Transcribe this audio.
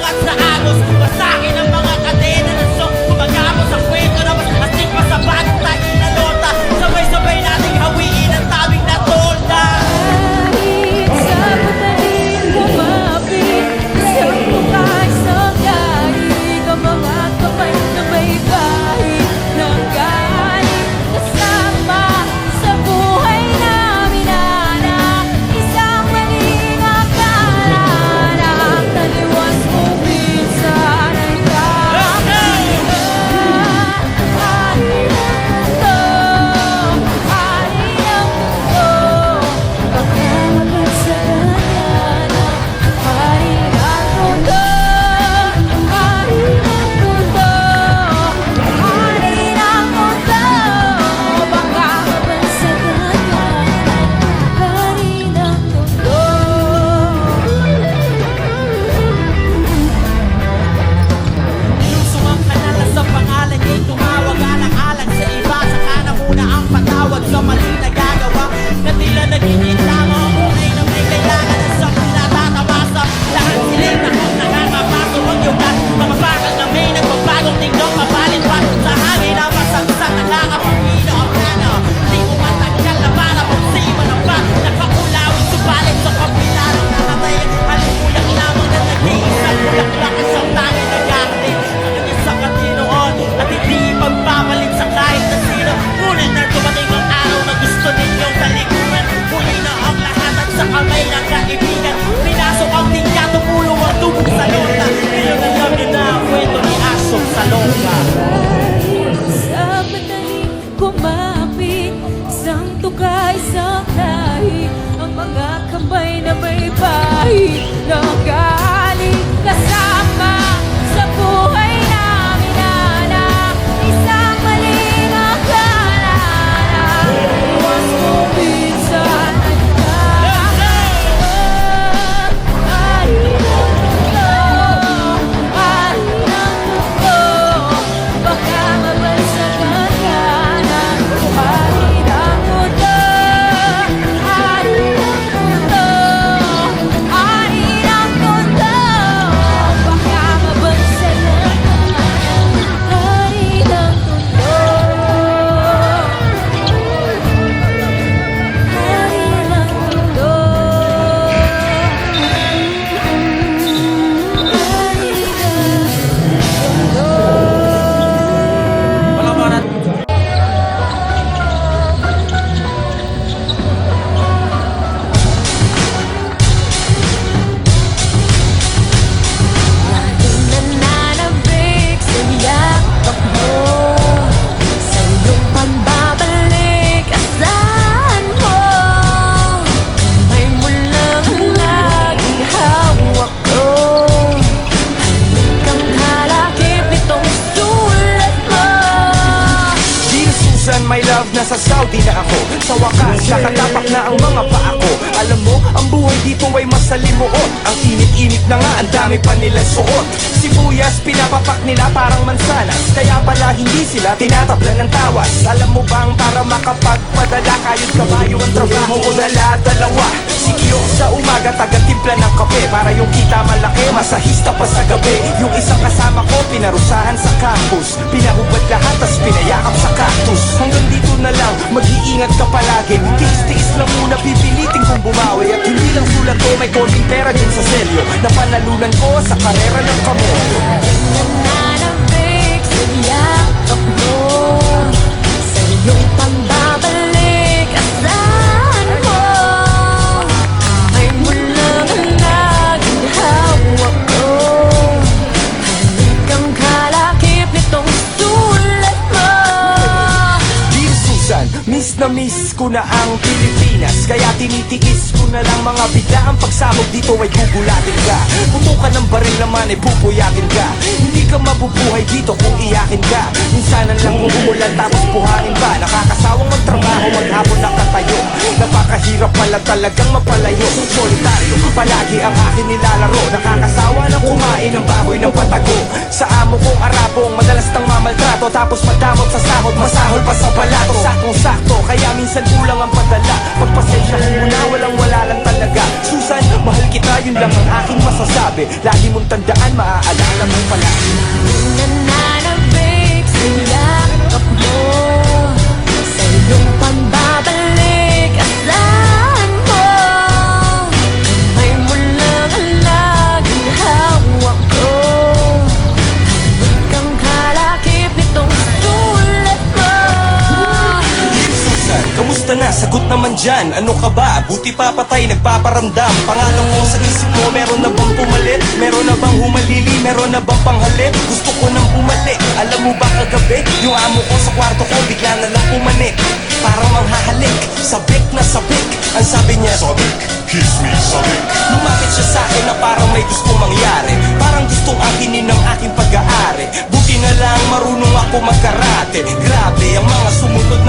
angat na agos. Masakin ang mga kadena ng song. Tumagamos sa kwento na mas astig pa sa bagong tayo na lota. Sabay-sabay nating hawiin ang tabing na tolda. Kahit sa madaling lumapit, isang mukha, isang daig, ang mga kamay na may bahid ng galing kasama sa buhay namin, anak. Isang maling akala na ang taliwas mo minsan ay hari ng mundo, hari ng mundo. Pagkamat sa kanya, hari ng mundo, hari ng mundo, hari ng mundo. Pagkamat sa kanya, hari ng mundo. Ilusong ang kanala sa pangalan niya'y tumawag. Alang-alang sa iba, saka na muna ang patawag sa maling nagagawa. Na tila nagiging tama ang unay na may kailangan ng sa pinatatamasa. Lahat sila'y takot nakakapaso ang yugat. Mga bakal na may nagbabagong tingdong kapalit pa sa hangin na masagsak nakakapangino ang plano. Di ko matanggal na para pagsiman ang ba. Nakakulawin subalit sa kapila ng nakatayin. Halumuyang lamang na nag-iisang bulaklak at siyang tanging nag-aakit. Sa katinoon at hindi pagbabalik sa kahit na sino. Ngunit na dumating ang araw na gusto ninyong talikuran. Muli na ang lahat at sa kamay ng kaibigan. Pinasok ang tingka, tumulong ang tubog sa lota. Ngayon alam niyo na ang kwento ni Asok sa Loka. Sa madaling kumapit, isang tuka, isang lahi, ang mga kamay na may bahid na galing kasama sa buhay namin, anak. Isang maling akala na iwas mo minsan ay hari ng mundo, hari ng mundo. Baka mabansagan ka na hari ng mundo, hari ng mundo, hari ng mundo. Baka mabansagan ka na hari ng mundo, hari ng mundo. Palakpakan natin. Nananabik sa yakap mo, sa iyong pambabalik, asahan mo. Kamay mo lang ang laging hawak ko. Halikang halakip itong sulat mo. Dear Susan, my love, nasa Saudi na ako. Sa wakas, nakatapak na ang mga paa ko. Alam mo, ang buhay dito ay masalimuot. Ang init-init na nga, ang dami pa nilang suot. Sibuyas, pinapapak nila parang mansanas. Kaya pala hindi sila tinatablan ng tawas. Alam mo bang para makapagpadala, kayod kabayo ang trabaho ko dala-dalawa. Sikyo sa umaga, taga-timpla ng kape. Para yung kita malaki, masahista pa sa gabi. Yung isang kasama ko, pinarusahan sa campus. Pinahubad lahat, tas pinayakap sa cactus. Hanggang dito na lang, mag-iingat ka palagi. Tiis-tiis lang muna, pipilitin kong bumawi. At hindi lang sulat ko, may konting pera dyan sa selyo. Napanalunan ko sa karera ng kamoto. Nananabik sa yakap mo, sa iyong pambabalik, asahan mo. Kamay mo lang ang laging hawak ko. Halikang kalakip nitong sulat mo. Dear Susan, miss na miss ko na ang Pilipinas. Kaya tinitiis ko na lang mga biglaang pagsabog dito ay gugulatin ka. Putukan ng baril naman ay pupuyakin ka. Hindi ka mabubuhay dito kung iyakin ka. Minsanan lang kung umulan tapos buhangin pa. Nakakasawang magtrabaho maghapon nakatayo. Napakahirap pala talagang mapalayo. Solitaryo, palagi ang akin nilalaro. Nakakasawa na kumain ng baboy ng patago. Sa amo kong arabong madalas nang mamaltrato. Tapos madamot sa sahod, masahol pa sa balato. Saktong-sakto, kaya minsan kulang ang padala. Pagpasensya mo na, walang wala lang talaga. Susan, mahal kita, yun lang ang aking masasabi. sinabi. Lagi mong tandaan, maaalala mo pala. Nananabik sa yakap mo, sa iyong pambabalik. Asahan mo, kamay mo lang ang laging hawak ko. Hawak kang kalakip nitong sulat mo. Susan, kamusta na? Sagot naman dyan, ano ka ba? Buti pa patay, nagpaparamdam. Pangalan ko sa isip mo, meron na bang pumalit? Meron na bang humalili? Meron na bang panghalip? Gusto ko nang bumalik. Alam mo ba kagabi, yung amo ko sa kwarto ko bigla na lang pumanik. Parang manghahalik, sabik na sabik. Ang sabi niya, sabik, kiss me, sabik. Lumapit siya sa akin na parang may gustong mangyari. Parang gustong akinin ng aking pag-aari. Buti na lang marunong ako magkarate. Grabe, ang mga sumunod